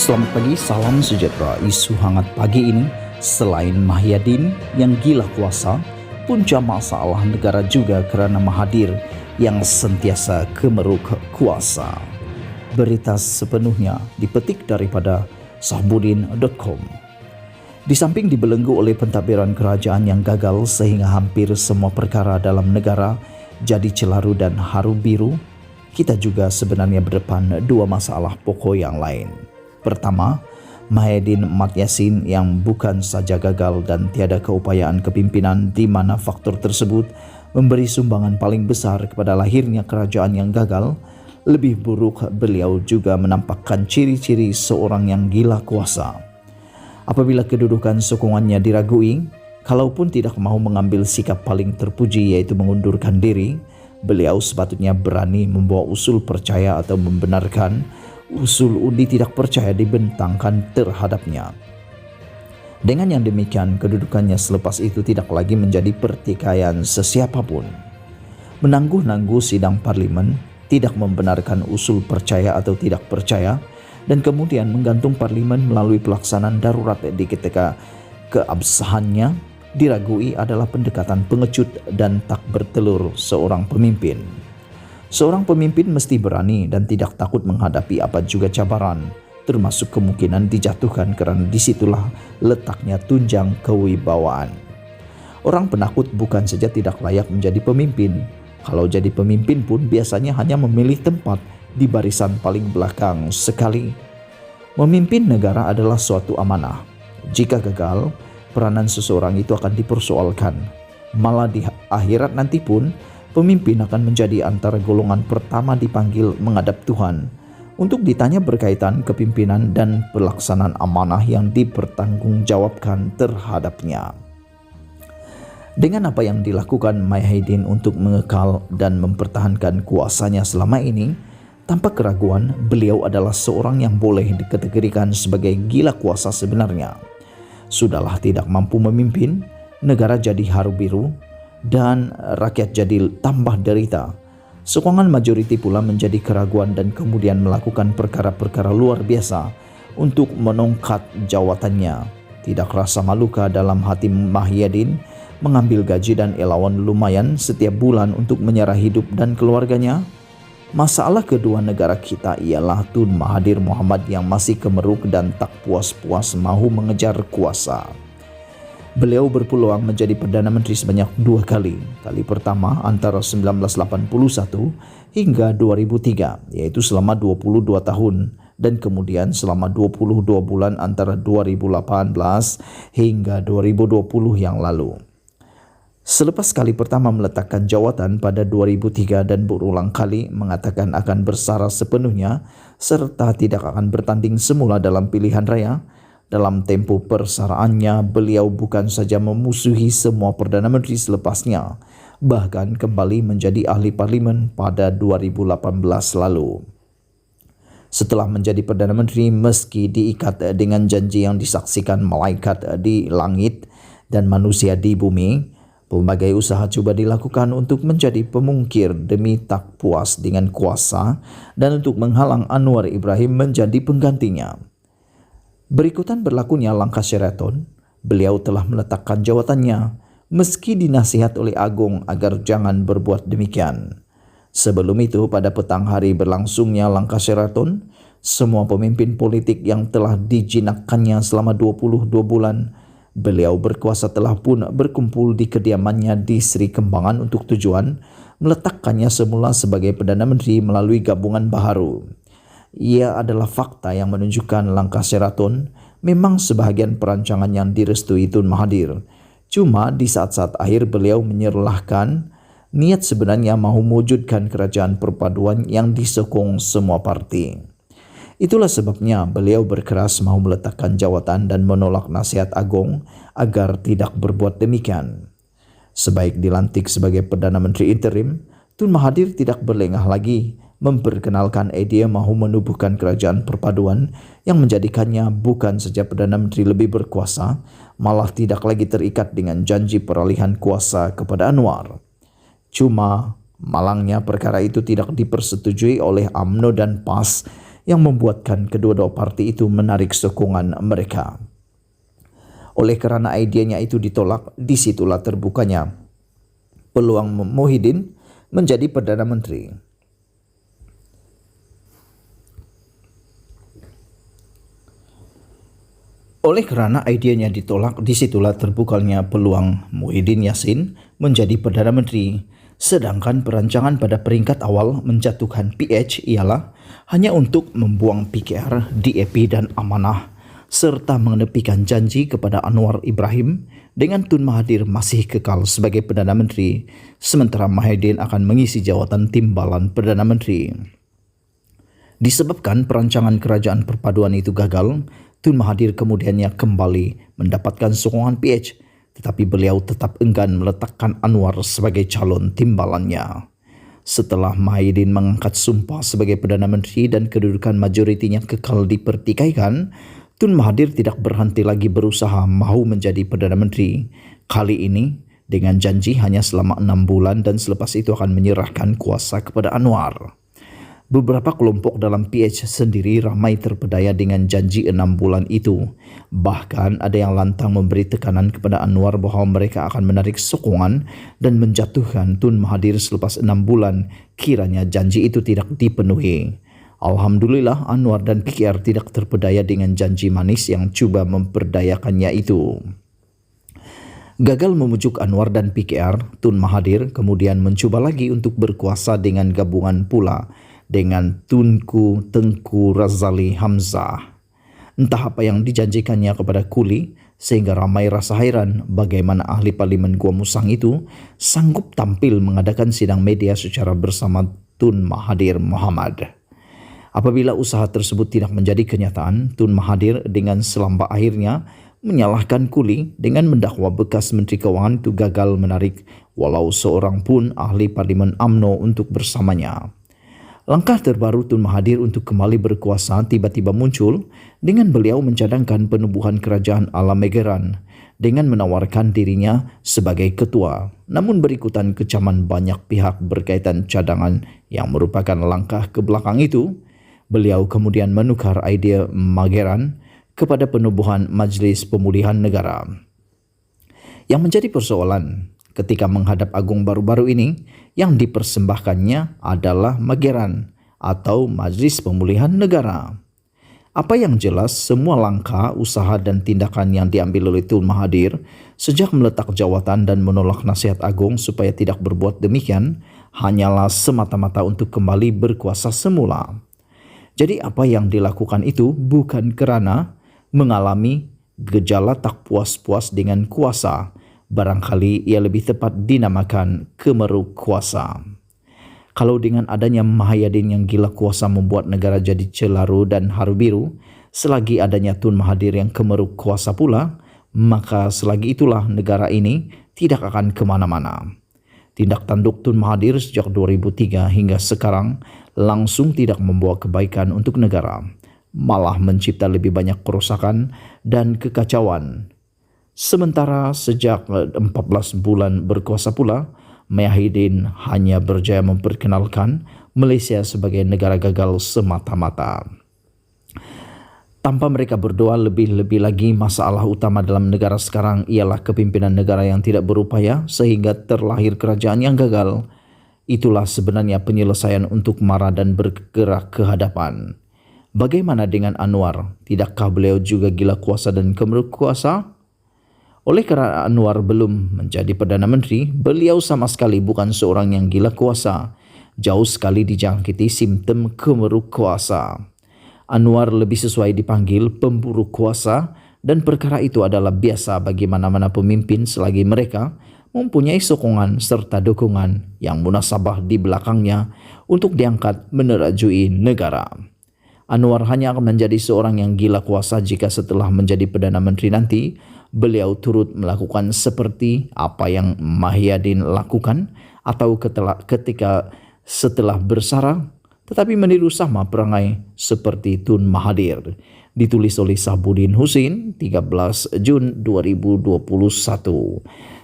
Selamat pagi, salam sejahtera. Isu hangat pagi ini, selain Mahyadin yang gila kuasa, punca masalah negara juga karena Mahathir yang sentiasa kemeruk kuasa. Berita sepenuhnya dipetik daripada sahbudin.com. Di samping dibelenggu oleh pentadbiran kerajaan yang gagal sehingga hampir semua perkara dalam negara jadi celaru dan haru biru, kita juga sebenarnya berdepan dua masalah pokok yang lain. Pertama, Mahyadin Mat Yassin yang bukan saja gagal dan tiada keupayaan kepimpinan di mana faktor tersebut memberi sumbangan paling besar kepada lahirnya kerajaan yang gagal, lebih buruk beliau juga menampakkan ciri-ciri seorang yang gila kuasa. Apabila kedudukan sokongannya diragui, kalaupun tidak mau mengambil sikap paling terpuji yaitu mengundurkan diri, beliau sepatutnya berani membawa usul percaya atau membenarkan usul undi tidak percaya dibentangkan terhadapnya. Dengan yang demikian, kedudukannya selepas itu tidak lagi menjadi pertikaian sesiapapun. Menangguh-nangguh sidang parlimen, tidak membenarkan usul percaya atau tidak percaya, dan kemudian menggantung parlimen melalui pelaksanaan darurat di ketika keabsahannya diragui adalah pendekatan pengecut dan tak bertelur seorang pemimpin. Seorang pemimpin mesti berani dan tidak takut menghadapi apa juga cabaran, termasuk kemungkinan dijatuhkan karena disitulah letaknya tunjang kewibawaan. Orang penakut bukan saja tidak layak menjadi pemimpin, kalau jadi pemimpin pun biasanya hanya memilih tempat di barisan paling belakang sekali. Memimpin negara adalah suatu amanah. Jika gagal, peranan seseorang itu akan dipersoalkan. Malah di akhirat nanti pun, pemimpin akan menjadi antara golongan pertama dipanggil menghadap Tuhan untuk ditanya berkaitan kepimpinan dan pelaksanaan amanah yang dipertanggungjawabkan terhadapnya. Dengan apa yang dilakukan Mahyadin untuk mengekal dan mempertahankan kuasanya selama ini, tanpa keraguan beliau adalah seorang yang boleh dikategorikan sebagai gila kuasa sebenarnya. Sudahlah tidak mampu memimpin, negara jadi haru biru, dan rakyat jadi tambah derita. Sokongan majoriti pula menjadi keraguan dan kemudian melakukan perkara-perkara luar biasa untuk menongkat jawatannya. Tidak rasa malukah dalam hati Mahyadin mengambil gaji dan elawan lumayan setiap bulan untuk menyerah hidup dan keluarganya? Masalah kedua negara kita ialah Tun Mahathir Mohamad yang masih kemeruk dan tak puas-puas mahu mengejar kuasa. Beliau berpeluang menjadi Perdana Menteri sebanyak 2 kali. Kali pertama antara 1981 hingga 2003, yaitu selama 22 tahun. Dan kemudian selama 22 bulan antara 2018 hingga 2020 yang lalu. Selepas kali pertama meletakkan jawatan pada 2003 dan berulang kali mengatakan akan bersara sepenuhnya serta tidak akan bertanding semula dalam pilihan raya, dalam tempo persaraannya beliau bukan saja memusuhi semua Perdana Menteri selepasnya, bahkan kembali menjadi ahli parlimen pada 2018 lalu. Setelah menjadi Perdana Menteri, meski diikat dengan janji yang disaksikan malaikat di langit dan manusia di bumi, pelbagai usaha coba dilakukan untuk menjadi pemungkir demi tak puas dengan kuasa dan untuk menghalang Anwar Ibrahim menjadi penggantinya. Berikutan berlakunya langkah Sheraton, beliau telah meletakkan jawatannya meski dinasihat oleh Agong agar jangan berbuat demikian. Sebelum itu, pada petang hari berlangsungnya langkah Sheraton, semua pemimpin politik yang telah dijinakkannya selama 22 bulan, beliau berkuasa telah pun berkumpul di kediamannya di Sri Kembangan untuk tujuan meletakkannya semula sebagai Perdana Menteri melalui gabungan baharu. Ia adalah fakta yang menunjukkan langkah Sheraton memang sebahagian perancangan yang direstui Tun Mahathir. Cuma di saat-saat akhir beliau menyerlahkan niat sebenarnya mahu mewujudkan kerajaan perpaduan yang disokong semua parti. Itulah sebabnya beliau berkeras mahu meletakkan jawatan dan menolak nasihat Agong agar tidak berbuat demikian. Sebaik dilantik sebagai Perdana Menteri interim, Tun Mahathir tidak berlengah lagi memperkenalkan idea mahu menubuhkan kerajaan perpaduan yang menjadikannya bukan saja Perdana Menteri lebih berkuasa, malah tidak lagi terikat dengan janji peralihan kuasa kepada Anwar. Cuma malangnya perkara itu tidak dipersetujui oleh UMNO dan PAS yang membuatkan kedua-dua parti itu menarik sokongan mereka. Oleh karena idenya itu ditolak, disitulah terbukanya peluang Muhyiddin menjadi Perdana Menteri. Oleh karena idenya ditolak, disitulah terbukanya peluang Muhyiddin Yassin menjadi Perdana Menteri. Sedangkan perancangan pada peringkat awal menjatuhkan PH ialah hanya untuk membuang PKR, DAP dan Amanah, serta menepikan janji kepada Anwar Ibrahim dengan Tun Mahathir masih kekal sebagai Perdana Menteri, sementara Muhyiddin akan mengisi jawatan timbalan Perdana Menteri. Disebabkan perancangan kerajaan perpaduan itu gagal, Tun Mahathir kemudiannya kembali mendapatkan sokongan PH, tetapi beliau tetap enggan meletakkan Anwar sebagai calon timbalannya. Setelah Muhyiddin mengangkat sumpah sebagai Perdana Menteri dan kedudukan majoritinya kekal dipertikaikan, Tun Mahathir tidak berhenti lagi berusaha mahu menjadi Perdana Menteri. Kali ini dengan janji hanya selama 6 bulan dan selepas itu akan menyerahkan kuasa kepada Anwar. Beberapa kelompok dalam PH sendiri ramai terpedaya dengan janji 6 bulan itu. Bahkan ada yang lantang memberi tekanan kepada Anwar bahawa mereka akan menarik sokongan dan menjatuhkan Tun Mahathir selepas 6 bulan kiranya janji itu tidak dipenuhi. Alhamdulillah Anwar dan PKR tidak terpedaya dengan janji manis yang cuba memperdayakannya itu. Gagal memujuk Anwar dan PKR, Tun Mahathir kemudian mencoba lagi untuk berkuasa dengan gabungan pula dengan Tunku Tengku Razali Hamzah. Entah apa yang dijanjikannya kepada Kuli, sehingga ramai rasa hairan bagaimana ahli parlimen Gua Musang itu sanggup tampil mengadakan sidang media secara bersama Tun Mahathir Mohamad. Apabila usaha tersebut tidak menjadi kenyataan, Tun Mahathir dengan selamba akhirnya menyalahkan Kuli dengan mendakwa bekas Menteri Keuangan itu gagal menarik walau seorang pun ahli parlimen UMNO untuk bersamanya. Langkah terbaru Tun Mahathir untuk kembali berkuasa tiba-tiba muncul dengan beliau mencadangkan penubuhan kerajaan ala Megeran dengan menawarkan dirinya sebagai ketua. Namun berikutan kecaman banyak pihak berkaitan cadangan yang merupakan langkah ke belakang itu, beliau kemudian menukar idea Megeran kepada penubuhan Majlis Pemulihan Negara. Yang menjadi persoalan ketika menghadap agung baru-baru ini, yang dipersembahkannya adalah Megeran atau Majlis Pemulihan Negara. Apa yang jelas, semua langkah, usaha dan tindakan yang diambil oleh Tun Mahathir sejak meletak jawatan dan menolak nasihat agung supaya tidak berbuat demikian hanyalah semata-mata untuk kembali berkuasa semula. Jadi apa yang dilakukan itu bukan kerana mengalami gejala tak puas-puas dengan kuasa. Barangkali ia lebih tepat dinamakan kemeru kuasa. Kalau dengan adanya Muhyiddin yang gila kuasa membuat negara jadi celaru dan haru biru, selagi adanya Tun Mahathir yang kemeru kuasa pula, maka selagi itulah negara ini tidak akan kemana-mana. Tindak tanduk Tun Mahathir sejak 2003 hingga sekarang langsung tidak membawa kebaikan untuk negara, malah mencipta lebih banyak kerusakan dan kekacauan. Sementara sejak 14 bulan berkuasa pula, Muhyiddin hanya berjaya memperkenalkan Malaysia sebagai negara gagal semata-mata. Tanpa mereka berdoa, lebih-lebih lagi masalah utama dalam negara sekarang ialah kepimpinan negara yang tidak berupaya sehingga terlahir kerajaan yang gagal. Itulah sebenarnya penyelesaian untuk marah dan bergerak ke hadapan. Bagaimana dengan Anwar? Tidakkah beliau juga gila kuasa dan kemeru kuasa? Oleh kerana Anwar belum menjadi Perdana Menteri, beliau sama sekali bukan seorang yang gila kuasa. Jauh sekali dijangkiti simptom kemeru kuasa. Anwar lebih sesuai dipanggil pemburu kuasa dan perkara itu adalah biasa bagi mana-mana pemimpin selagi mereka mempunyai sokongan serta dukungan yang munasabah di belakangnya untuk diangkat menerajui negara. Anwar hanya akan menjadi seorang yang gila kuasa jika setelah menjadi Perdana Menteri nanti, beliau turut melakukan seperti apa yang Muhyiddin lakukan atau ketika setelah bersarang tetapi meniru sama perangai seperti Tun Mahathir. Ditulis oleh Sahbudin Husin 13 Jun 2021.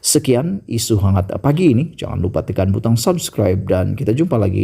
Sekian isu hangat pagi ini. Jangan lupa tekan butang subscribe dan kita jumpa lagi